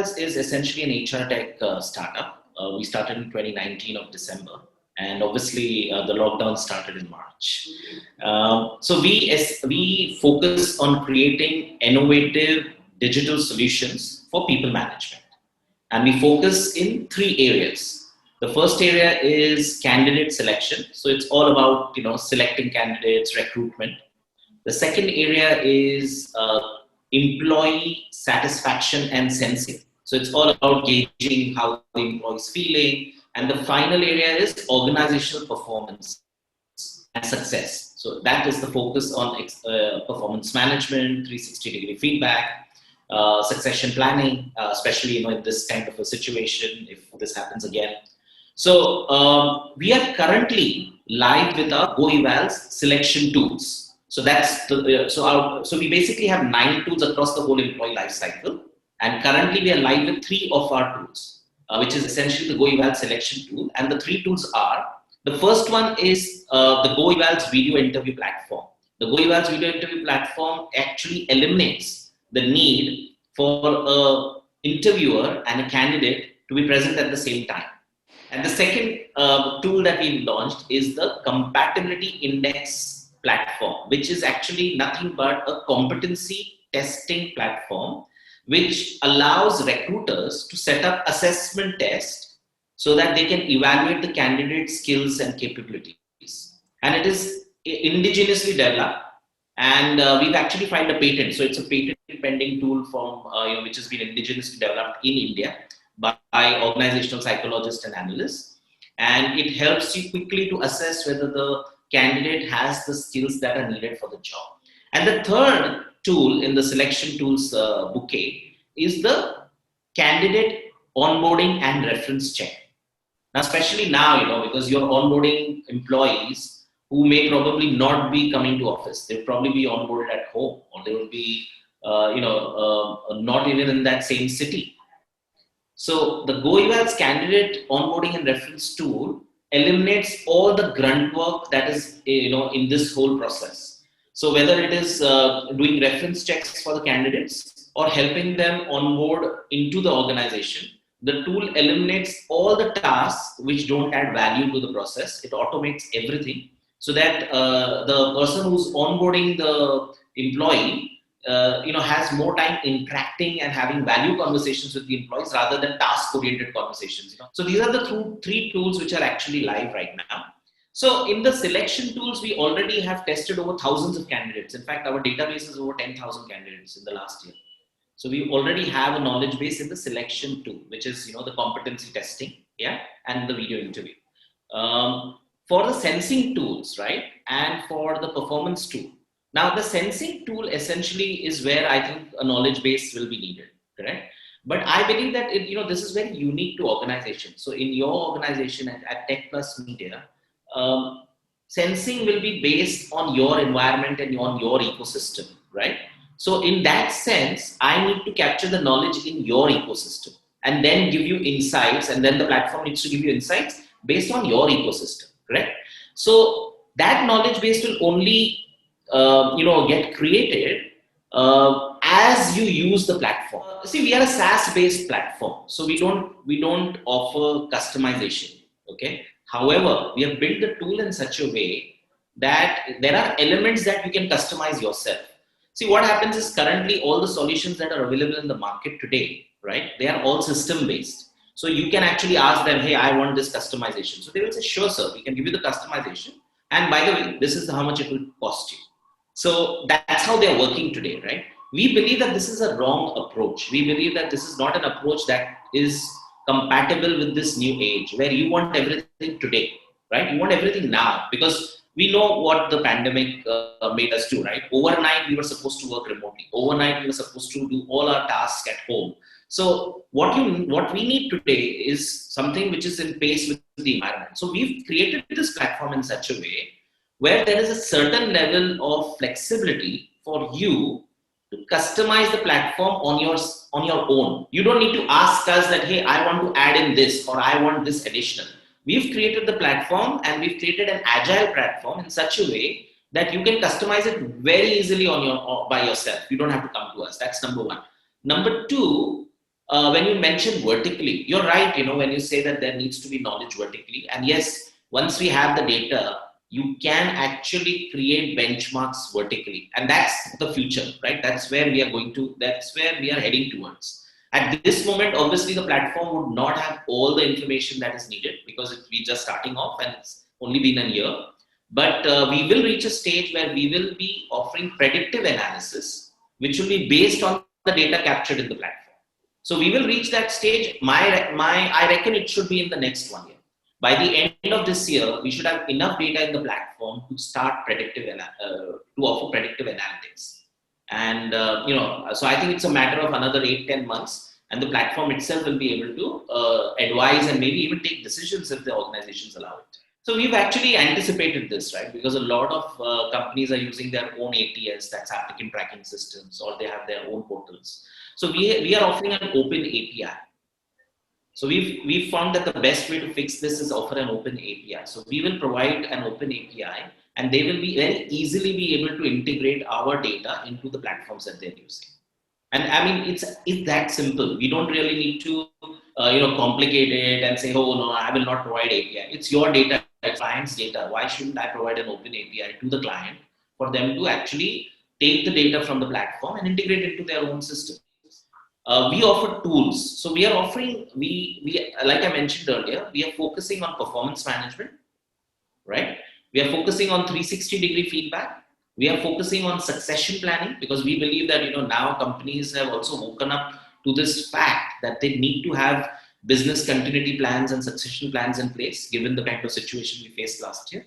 GoEvals is essentially an HR tech startup. We started in 2019 of December, and obviously the lockdown started in March. So we focus on creating innovative digital solutions for people management, and we focus in three areas. The first area is candidate selection. So it's all about selecting candidates, recruitment. The second area is employee satisfaction and sensing. So it's all about gauging how the employee is feeling. And the final area is organizational performance and success. So that is the focus on performance management, 360-degree feedback, succession planning, especially in this kind of a situation if this happens again. So we are currently live with our GoEvals selection tools. So that's so we basically have 9 tools across the whole employee lifecycle, and currently we are live with 3 of our tools, which is essentially the GoEvals selection tool. And the 3 tools are: the first one is the GoEvals video interview platform. The GoEvals video interview platform actually eliminates the need for an interviewer and a candidate to be present at the same time. And the second tool that we've launched is the Compatibility Index platform, which is actually nothing but a competency testing platform, which allows recruiters to set up assessment tests so that they can evaluate the candidate's skills and capabilities. And it is indigenously developed, and we've actually filed a patent. So it's a patent pending tool from which has been indigenously developed in India by organizational psychologists and analysts, and it helps you quickly to assess whether the candidate has the skills that are needed for the job. And the third tool in the selection tools bouquet is the candidate onboarding and reference check. Now, especially now, because you're onboarding employees who may probably not be coming to office. They'll probably be onboarded at home, or they will be, not even in that same city. So the GoEvals candidate onboarding and reference tool eliminates all the grunt work that is in this whole process. So whether it is doing reference checks for the candidates or helping them onboard into the organization, the tool eliminates all the tasks which don't add value to the process. It automates everything so that the person who's onboarding the employee has more time interacting and having value conversations with the employees rather than task-oriented conversations. So these are the 3 tools which are actually live right now. So in the selection tools, we already have tested over thousands of candidates. In fact, our database is over 10,000 candidates in the last year. So we already have a knowledge base in the selection tool, which is the competency testing, and the video interview. For the sensing tools, right, and for the performance tool. Now, the sensing tool essentially is where I think a knowledge base will be needed, correct? But I believe that this is very unique to organizations. So in your organization at Tech Plus Media, sensing will be based on your environment and on your ecosystem, right? So in that sense, I need to capture the knowledge in your ecosystem and then give you insights, and then the platform needs to give you insights based on your ecosystem, correct? So that knowledge base will only get created as you use the platform. See, we are a SaaS-based platform, so we don't offer customization. Okay. However, we have built the tool in such a way that there are elements that you can customize yourself. See, what happens is currently all the solutions that are available in the market today, right? They are all system-based. So you can actually ask them, hey, I want this customization. So they will say, sure, sir, we can give you the customization. And by the way, this is how much it will cost you. So that's how they're working today, right? We believe that this is a wrong approach. We believe that this is not an approach that is compatible with this new age where you want everything today, right? You want everything now, because we know what the pandemic made us do, right? Overnight, we were supposed to work remotely. Overnight, we were supposed to do all our tasks at home. So what we need today is something which is in pace with the environment. So we've created this platform in such a way where there is a certain level of flexibility for you to customize the platform on your own. You don't need to ask us that, hey, I want to add in this or I want this additional. We've created the platform and we've created an agile platform in such a way that you can customize it very easily by yourself. You don't have to come to us. That's number one. Number two, when you mention vertically, you're right, when you say that there needs to be knowledge vertically. And yes, once we have the data, you can actually create benchmarks vertically. And that's the future, right? That's where we are heading towards. At this moment, obviously, the platform would not have all the information that is needed because we're just starting off and it's only been a year. But we will reach a stage where we will be offering predictive analysis, which will be based on the data captured in the platform. So we will reach that stage. I reckon it should be in the next 1 year. By the end of this year, we should have enough data in the platform to start to offer predictive analytics. And so I think it's a matter of another 8-10 months, and the platform itself will be able to advise and maybe even take decisions if the organizations allow it. So we've actually anticipated this, right? Because a lot of companies are using their own ATS, that's applicant tracking systems, or they have their own portals. So we are offering an open API. So we've found that the best way to fix this is offer an open API. So we will provide an open API, and they will be very easily be able to integrate our data into the platforms that they're using. And I mean, it's that simple. We don't really need to complicate it and say, oh no, I will not provide API. It's your data, it's client's data. Why shouldn't I provide an open API to the client for them to actually take the data from the platform and integrate it into their own system? We offer tools. So we are offering, we like I mentioned earlier, we are focusing on performance management, right? We are focusing on 360-degree feedback. We are focusing on succession planning because we believe that now companies have also woken up to this fact that they need to have business continuity plans and succession plans in place given the kind of situation we faced last year.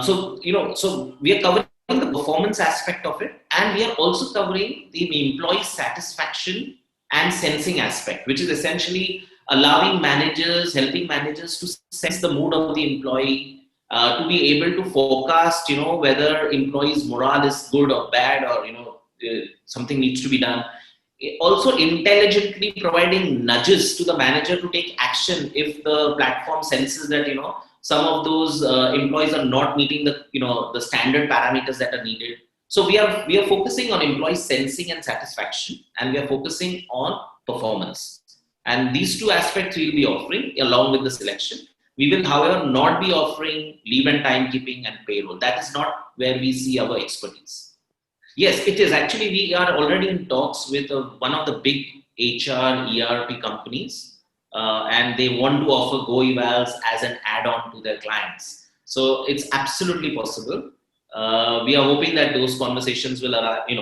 So we are covering the performance aspect of it, and we are also covering the employee satisfaction and sensing aspect, which is essentially helping managers to sense the mood of the employee, to be able to forecast, whether employees' morale is good or bad, or something needs to be done. Also, intelligently providing nudges to the manager to take action if the platform senses that some of those employees are not meeting the standard parameters that are needed. So we are focusing on employee sensing and satisfaction, and we are focusing on performance. And these two aspects we will be offering along with the selection. We will, however, not be offering leave and timekeeping and payroll. That is not where we see our expertise. Yes, it is. Actually, we are already in talks with one of the big HR, ERP companies, and they want to offer GoEvals as an add-on to their clients. So it's absolutely possible. We are hoping that those conversations will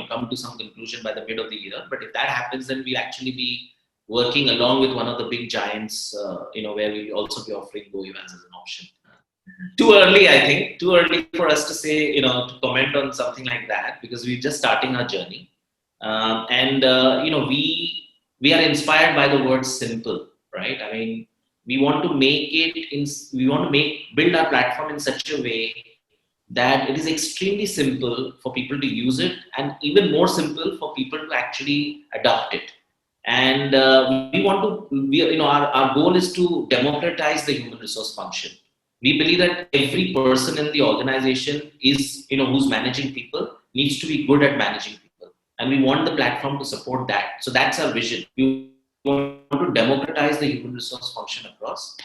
come to some conclusion by the mid of the year. But if that happens, then we'll actually be working along with one of the big giants, where we'll also be offering GoEvals as an option. Too early, I think. Too early for us to say, to comment on something like that, because we're just starting our journey. We are inspired by the word simple, right? I mean, we want to build our platform in such a way that it is extremely simple for people to use it, and even more simple for people to actually adopt it. And our goal is to democratize the human resource function. We believe that every person in the organization is, who's managing people, needs to be good at managing people. And we want the platform to support that. So that's our vision. We want to democratize the human resource function across.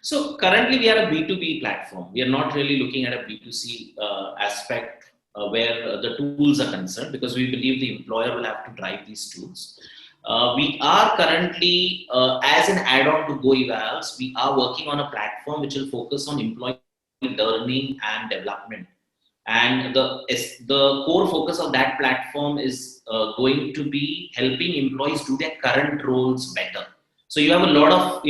So currently we are a B2B platform. We are not really looking at a B2C aspect where the tools are concerned, because we believe the employer will have to drive these tools. We are currently, as an add-on to GoEvals, we are working on a platform which will focus on employee learning and development. And the core focus of that platform is going to be helping employees do their current roles better. So you have a lot of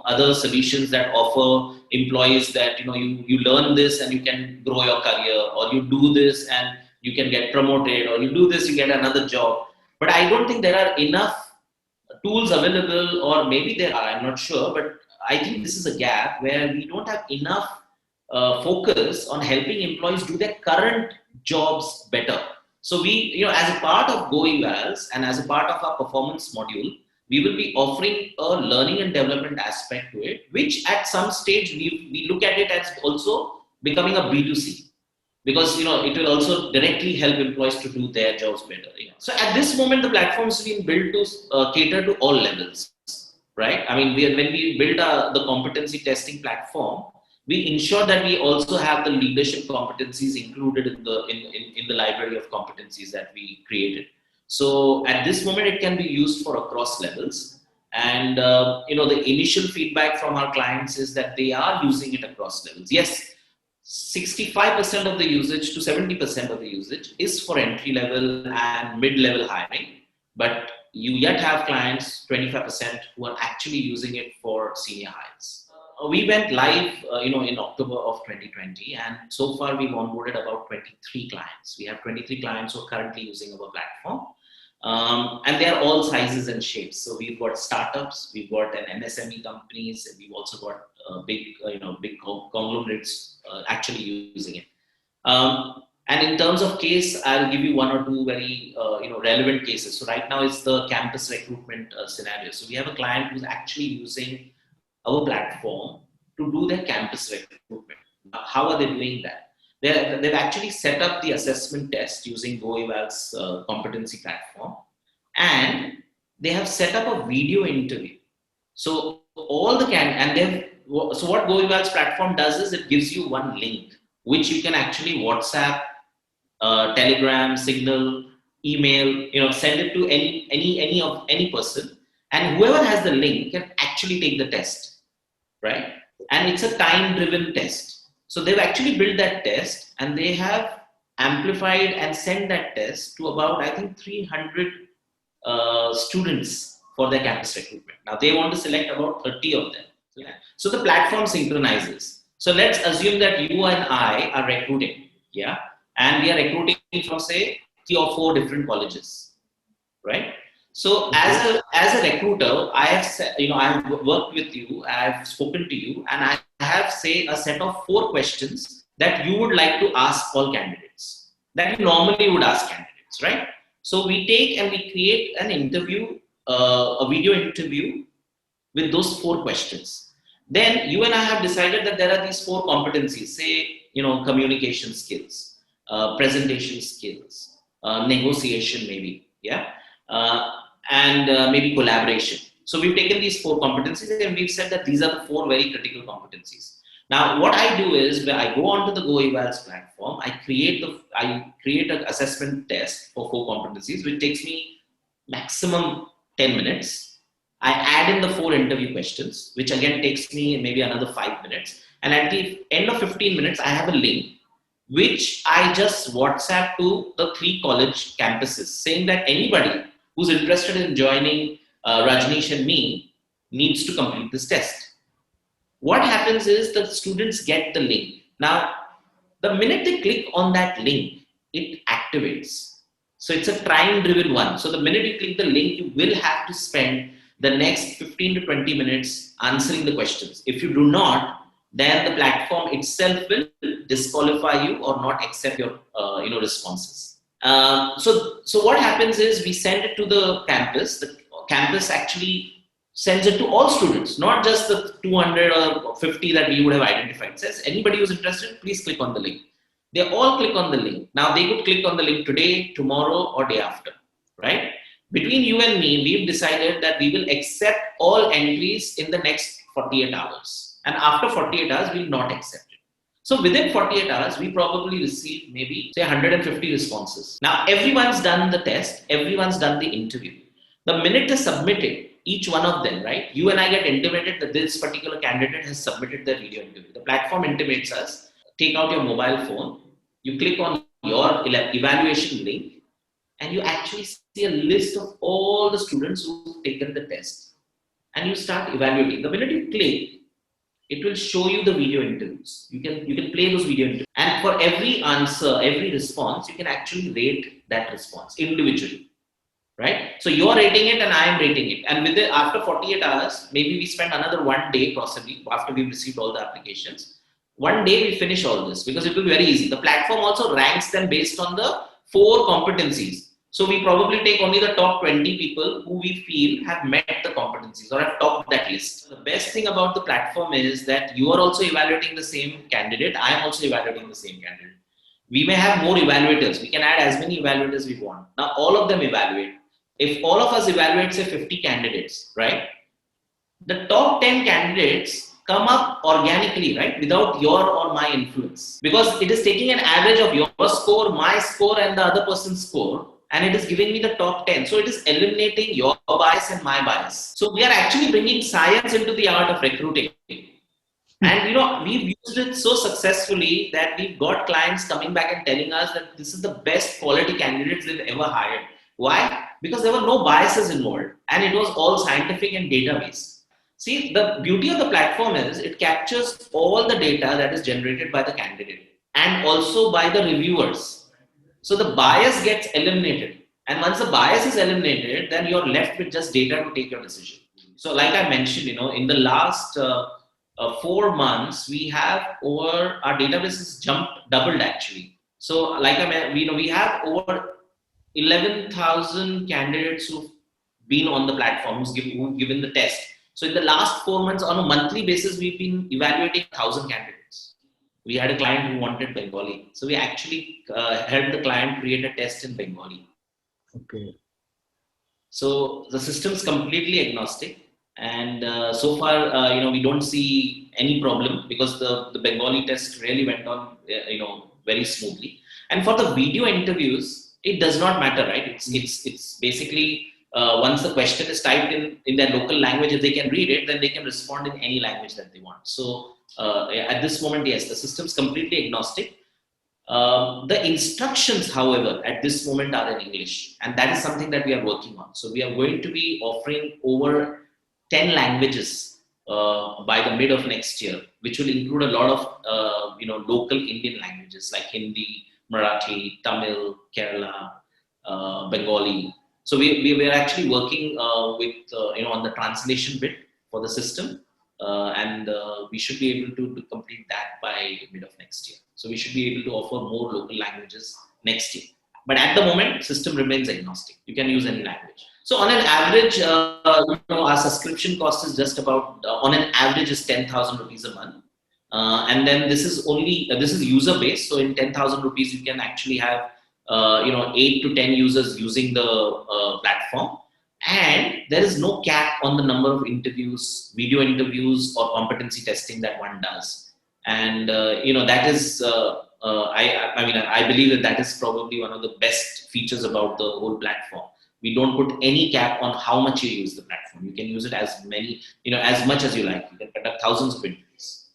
other solutions that offer employees that you learn this and you can grow your career, or you do this and you can get promoted, or you do this you get another job. But I don't think there are enough tools available, or maybe there are, I'm not sure, but I think this is a gap where we don't have enough focus on helping employees do their current jobs better. So we, as a part of GoEvals and as a part of our performance module, we will be offering a learning and development aspect to it, which at some stage we look at it as also becoming a B2C. because it will also directly help employees to do their jobs better. So at this moment, the platform is being built to cater to all levels, right? I mean, when we build the competency testing platform, we ensure that we also have the leadership competencies included in the library of competencies that we created. So at this moment, it can be used for across levels. And the initial feedback from our clients is that they are using it across levels. Yes, 65% of the usage to 70% of the usage is for entry level and mid level hiring, but you yet have clients 25% who are actually using it for senior hires. We went live, in October of 2020, and so far we've onboarded about 23 clients. We have 23 clients who are currently using our platform. And they're all sizes and shapes. So we've got startups, we've got an MSME companies, and we've also got big conglomerates actually using it. And in terms of case, I'll give you one or two very relevant cases. So right now it's the campus recruitment scenario. So we have a client who's actually using our platform to do their campus recruitment. How are they doing that? They've actually set up the assessment test using GoEvals competency platform, and they have set up a video interview. So all the so what GoEvals platform does is it gives you one link which you can actually WhatsApp, Telegram, Signal, email, send it to any person, and whoever has the link can actually take the test, right? And it's a time-driven test. So they've actually built that test, and they have amplified and sent that test to about, I think, 300 students for their campus recruitment. Now they want to select about 30 of them. So the platform synchronizes. So let's assume that you and I are recruiting, yeah, and we are recruiting from, say, 3 or 4 different colleges, right? So as a recruiter, I have worked with you, I have spoken to you, and I have, say, a set of 4 questions that you would like to ask all candidates, that you normally would ask candidates, right? So we take and we create an interview, a video interview with those 4 questions. Then you and I have decided that there are these 4 competencies, say, communication skills, presentation skills, negotiation maybe, yeah, and maybe collaboration. So we've taken these 4 competencies and we've said that these are the 4 very critical competencies. Now, what I do is when I go onto the GoEvals platform, I create an assessment test for 4 competencies, which takes me maximum 10 minutes. I add in the 4 interview questions, which again takes me maybe another 5 minutes. And at the end of 15 minutes, I have a link, which I just WhatsApp to the 3 college campuses, saying that anybody who's interested in joining Rajneesh and me needs to complete this test. What happens is the students get the link. Now, the minute they click on that link, it activates. So it's a time-driven one. So the minute you click the link, you will have to spend the next 15 to 20 minutes answering the questions. If you do not, then the platform itself will disqualify you or not accept your responses. So what happens is we send it to the campus. The campus actually sends it to all students, not just the 200 or 50 that we would have identified. It says anybody who's interested, please click on the link. They all click on the link. Now they could click on the link today, tomorrow, or day after, right? Between you and me, we've decided that we will accept all entries in the next 48 hours. And after 48 hours, we will not accept it. So within 48 hours, we probably receive maybe, say, 150 responses. Now, everyone's done the test. Everyone's done the interview. The minute they submitted, each one of them, right? You and I get intimated that this particular candidate has submitted their video interview. The platform intimates us, take out your mobile phone, you click on your evaluation link, and you actually see a list of all the students who've taken the test. And you start evaluating. The minute you click, it will show you the video interviews. You can play those video interviews. And for every answer, every response, you can actually rate that response individually. Right? So you're rating it and I am rating it. And after 48 hours, maybe we spend another 1 day possibly after we've received all the applications. 1 day we finish all this because it will be very easy. The platform also ranks them based on the 4 competencies. So we probably take only the top 20 people who we feel have met the competencies or have topped that list. The best thing about the platform is that you are also evaluating the same candidate. I am also evaluating the same candidate. We may have more evaluators. We can add as many evaluators we want. Now, all of them evaluate. If all of us evaluate, say, 50 candidates, right? The top 10 candidates come up organically, right? Without your or my influence. Because it is taking an average of your score, my score, and the other person's score, and it is giving me the top 10. So it is eliminating your bias and my bias. So we are actually bringing science into the art of recruiting. And we've used it so successfully that we've got clients coming back and telling us that this is the best quality candidates they've ever hired. Why? Because there were no biases involved and it was all scientific and data-based. See, the beauty of the platform is it captures all the data that is generated by the candidate and also by the reviewers. So the bias gets eliminated. And once the bias is eliminated, then you're left with just data to take your decision. So like I mentioned, in the last 4 months, we have our database has doubled actually. So like I mentioned, we have over 11,000 candidates who've been on the platform, who've given the test. So in the last 4 months, on a monthly basis, we've been evaluating 1,000 candidates. We had a client who wanted Bengali. So we actually helped the client create a test in Bengali. Okay. So the system is completely agnostic. And so far, we don't see any problem because the Bengali test really went on, very smoothly. And for the video interviews, it does not matter, right? It's basically once the question is typed in their local language, if they can read it, then they can respond in any language that they want. So at this moment, yes, the system is completely agnostic. The instructions, however, at this moment are in English, and that is something that we are working on. So we are going to be offering over 10 languages by the mid of next year, which will include a lot of local Indian languages like Hindi, Marathi, Tamil, Kerala, Bengali. So we are actually working with on the translation bit for the system, and we should be able to complete that by mid of next year. So we should be able to offer more local languages next year. But at the moment, system remains agnostic. You can use any language. So on an average, our subscription cost is just about, on an average, is 10,000 rupees a month. And then this is user based. So in 10,000 rupees, you can actually have 8 to 10 users using the platform. And there is no cap on the number of interviews, video interviews, or competency testing that one does. And that is, I believe that is probably one of the best features about the whole platform. We don't put any cap on how much you use the platform. You can use it as much as you like. You can conduct thousands of interviews.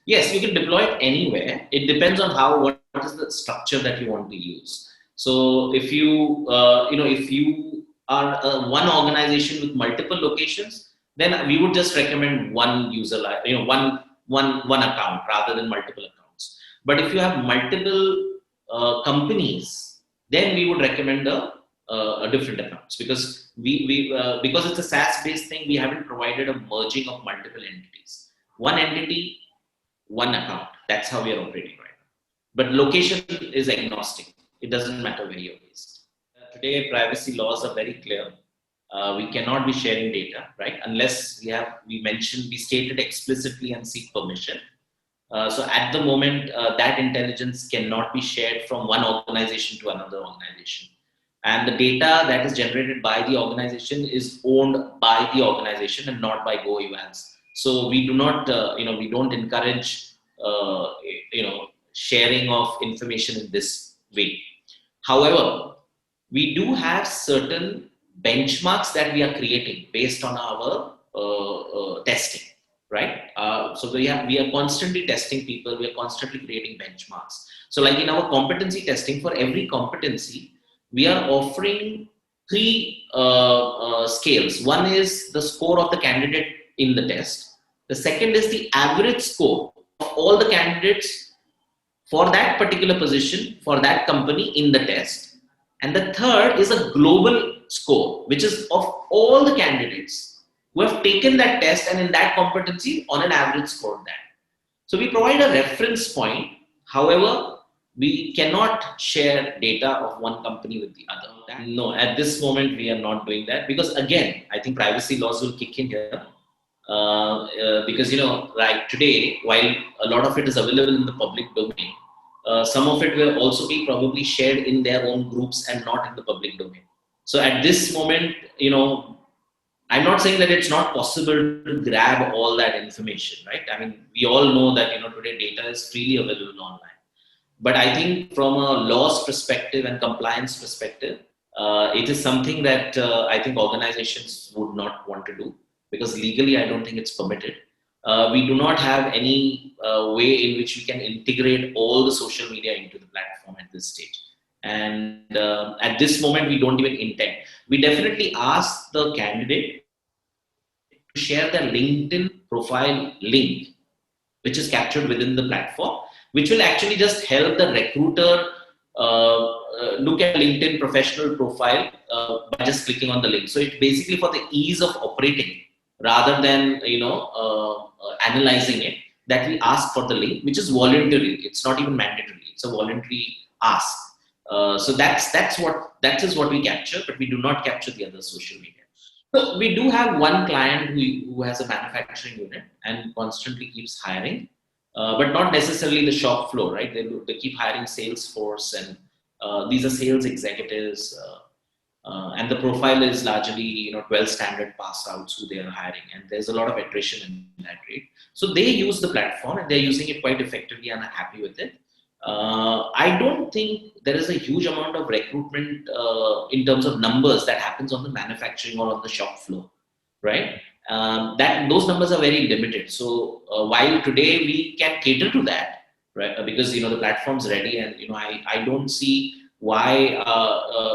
Yes, you can deploy it anywhere. It depends on what is the structure that you want to use. So if you are one organization with multiple locations, then we would just recommend one user, one account rather than multiple accounts. But if you have multiple companies, then we would recommend a different accounts, because because it's a SaaS based thing, we haven't provided a merging of multiple entities. One entity, one account. That's how we are operating right now. But location is agnostic. It doesn't matter where you're based. Today, privacy laws are very clear. We cannot be sharing data, right? Unless we stated explicitly and seek permission. So at the moment, that intelligence cannot be shared from one organization to another organization. And the data that is generated by the organization is owned by the organization and not by GoEvals. So we do not, we don't encourage, sharing of information in this way. However, we do have certain benchmarks that we are creating based on our testing, right? So we are constantly testing people. We are constantly creating benchmarks. So like in our competency testing, for every competency, we are offering 3 scales. One is the score of the candidate in the test. The second is the average score of all the candidates for that particular position, for that company in the test. And the third is a global score, which is of all the candidates who have taken that test and in that competency on an average scored that. So we provide a reference point. However, we cannot share data of one company with the other. No, at this moment, we are not doing that because, again, I think privacy laws will kick in here. Because, like today, while a lot of it is available in the public domain, some of it will also be probably shared in their own groups and not in the public domain. So at this moment, I'm not saying that it's not possible to grab all that information, right? I mean, we all know that, today data is freely available online. But I think from a laws perspective and compliance perspective, it is something that I think organizations would not want to do, because legally I don't think it's permitted. We do not have any way in which we can integrate all the social media into the platform at this stage. And at this moment, we don't even intend. We definitely ask the candidate to share their LinkedIn profile link, which is captured within the platform, which will actually just help the recruiter look at LinkedIn professional profile by just clicking on the link. So it's basically for the ease of operating rather than analyzing it, that we ask for the link, which is voluntary. It's not even mandatory. It's a voluntary ask. So that is what we capture, but we do not capture the other social media. So we do have one client who has a manufacturing unit and constantly keeps hiring, but not necessarily the shop floor, right? They keep hiring sales force, and these are sales executives, and the profile is largely 12 standard pass outs who they are hiring, and there's a lot of attrition in that rate. So they use the platform and they're using it quite effectively and are happy with it. I don't think there is a huge amount of recruitment in terms of numbers that happens on the manufacturing or on the shop floor, right? That those numbers are very limited. So while today we can cater to that, right? Because the platform's ready, and I don't see why.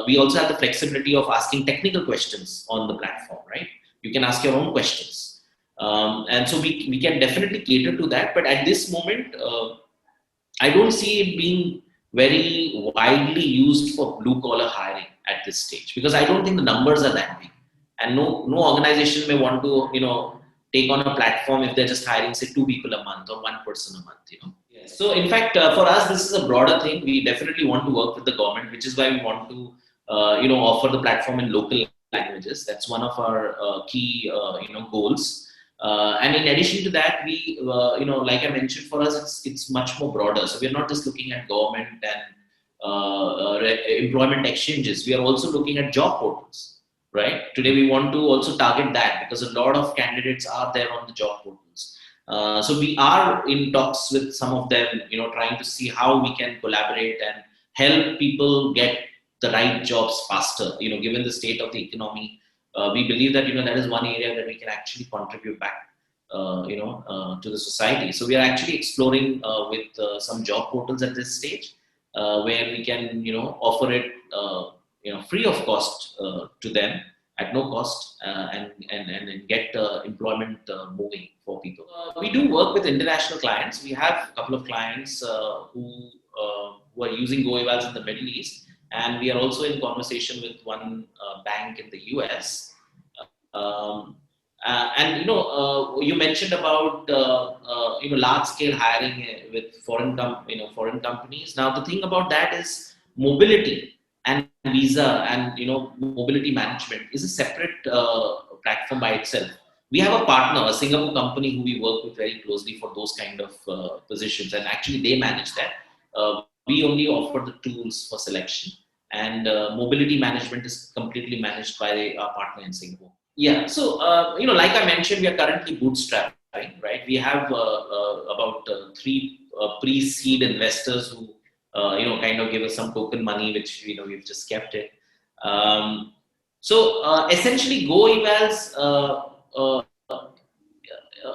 We also have the flexibility of asking technical questions on the platform, right? You can ask your own questions, and so we can definitely cater to that. But at this moment, I don't see it being very widely used for blue collar hiring at this stage, because I don't think the numbers are that big, and no organization may want to take on a platform if they're just hiring, say, 2 people a month or 1 person a month. Yes. So in fact, for us, this is a broader thing. We definitely want to work with the government, which is why we want to offer the platform in local languages. That's one of our key goals. And in addition to that, we, like I mentioned, for us, it's much more broader. So we're not just looking at government and employment exchanges. We are also looking at job portals, right? Today, we want to also target that, because a lot of candidates are there on the job portals. So we are in talks with some of them, trying to see how we can collaborate and help people get the right jobs faster. Given the state of the economy, we believe that that is one area that we can actually contribute back to the society. So we are actually exploring with some job portals at this stage, where we can offer it free of cost to them, at no cost, and get employment moving for people. We do work with international clients. We have a couple of clients who are using GoEvals in the Middle East. And we are also in conversation with one bank in the US. And you mentioned about large scale hiring with foreign companies. Now the thing about that is mobility and visa and mobility management is a separate platform by itself. We have a partner, a Singapore company who we work with very closely for those kind of positions, and actually they manage that. We only offer the tools for selection, and mobility management is completely managed by our partner in Singapore. Yeah, so like I mentioned, we are currently bootstrapping, right? We have about 3 pre-seed investors who kind of give us some token money, which we've just kept it. So essentially, GoEvals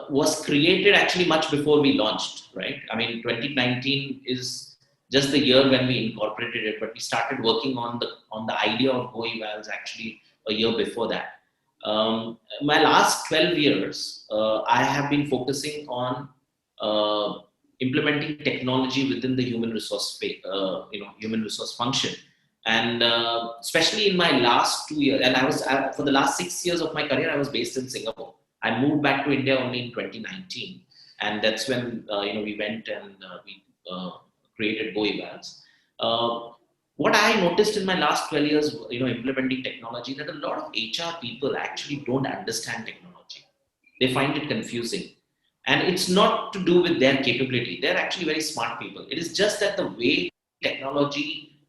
was created actually much before we launched, right? I mean, 2019 is just the year when we incorporated it, but we started working on the idea of GoEvals actually a year before that. My last 12 years, I have been focusing on implementing technology within the human resource function, and especially in my last 2 years. And for the last 6 years of my career, I was based in Singapore. I moved back to India only in 2019, and that's when we went and we created GoEvals. What I noticed in my last 12 years, implementing technology, that a lot of HR people actually don't understand technology. They find it confusing. And it's not to do with their capability. They're actually very smart people. It is just that the way technology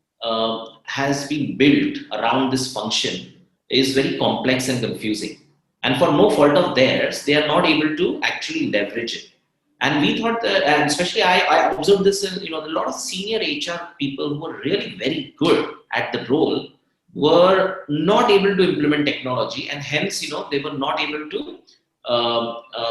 has been built around this function is very complex and confusing. And for no fault of theirs, they are not able to actually leverage it. And we thought that, and especially I observed this in, a lot of senior HR people who were really very good at the role were not able to implement technology, and hence, they were not able to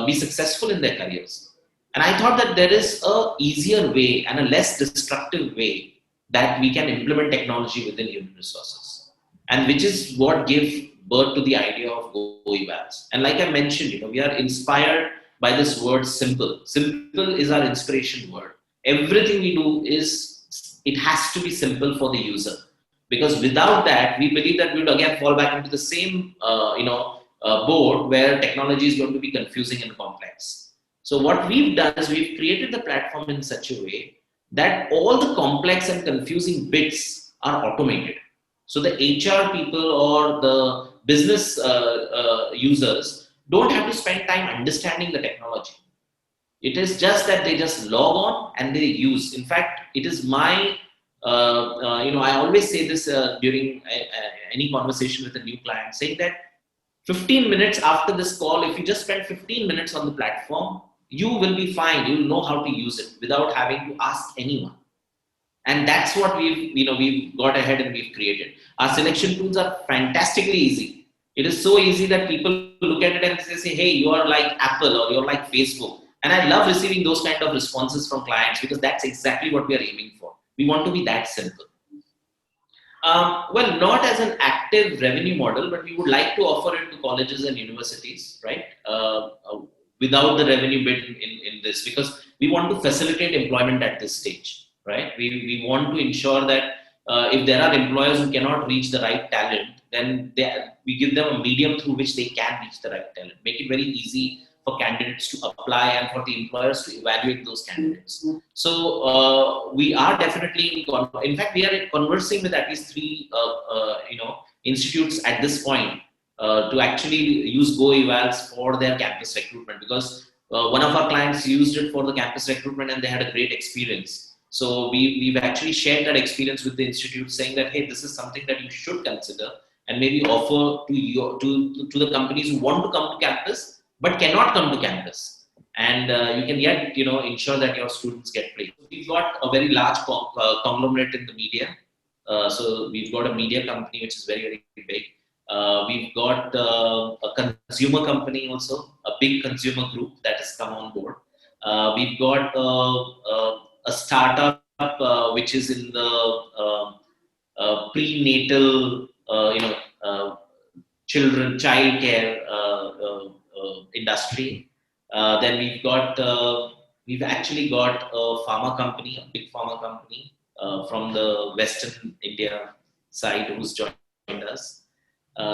be successful in their careers. And I thought that there is a easier way and a less destructive way that we can implement technology within human resources, and which is what gave birth to the idea of GoEvals. And like I mentioned, we are inspired by this word simple. Simple is our inspiration word. Everything we do it has to be simple for the user, because without that, we believe that we would again fall back into the same, board where technology is going to be confusing and complex. So what we've done is we've created the platform in such a way that all the complex and confusing bits are automated. So the HR people or the business users don't have to spend time understanding the technology. It is just that they just log on and they use. In fact, it is my, I always say this during any conversation with a new client, saying that 15 minutes after this call, if you just spend 15 minutes on the platform, you will be fine. You will know how to use it without having to ask anyone. And that's what we've got ahead and we've created. Our selection tools are fantastically easy. It is so easy that people look at it and they say, hey, you are like Apple or you're like Facebook. And I love receiving those kind of responses from clients, because that's exactly what we are aiming for. We want to be that simple. Well, not as an active revenue model, but we would like to offer it to colleges and universities, right? Without the revenue bit in this, because we want to facilitate employment at this stage, right? We want to ensure that if there are employers who cannot reach the right talent, then we give them a medium through which they can reach the right talent. Make it very easy for candidates to apply and for the employers to evaluate those candidates. So we are definitely, in fact, we are conversing with at least 3, institutes at this point to actually use GoEvals for their campus recruitment, because one of our clients used it for the campus recruitment and they had a great experience. So we've actually shared that experience with the institute, saying that, hey, this is something that you should consider and maybe offer to the companies who want to come to campus but cannot come to campus, and you can yet ensure that your students get placed. We've got a very large conglomerate in the media. So we've got a media company which is very, very big. We've got a consumer company also, a big consumer group that has come on board. We've got a startup which is in the prenatal, child care industry. Then we've actually got a pharma company, a big pharma company from the Western India side who's joined us.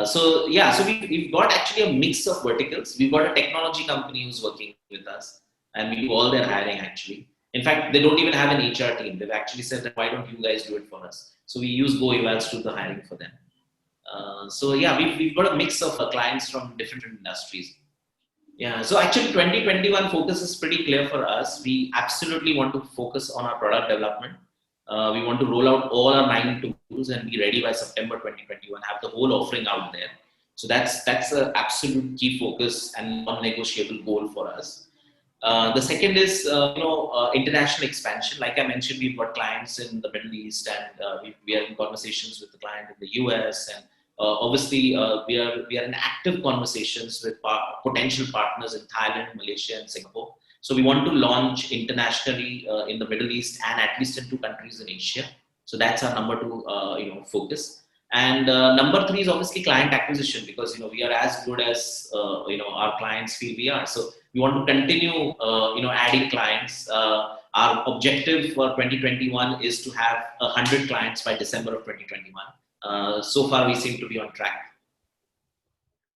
So we've got actually a mix of verticals. We've got a technology company who's working with us, and we do all their hiring actually. In fact, they don't even have an HR team. They've actually said that, why don't you guys do it for us? So we use GoEvals to do the hiring for them. We've got a mix of clients from different industries. Yeah, so actually 2021 focus is pretty clear for us. We absolutely want to focus on our product development. We want to roll out all our 9 tools and be ready by September 2021, have the whole offering out there. So that's an absolute key focus and non-negotiable goal for us. The second is, international expansion. Like I mentioned, we've got clients in the Middle East, and we are in conversations with the client in the US, and obviously we are in active conversations with potential partners in Thailand, Malaysia, and Singapore. So we want to launch internationally in the Middle East and at least in 2 countries in Asia. So that's our number 2, focus. And number 3 is obviously client acquisition, because we are as good as our clients feel we are. So we want to continue adding clients. Our objective for 2021 is to have 100 clients by December of 2021. So far we seem to be on track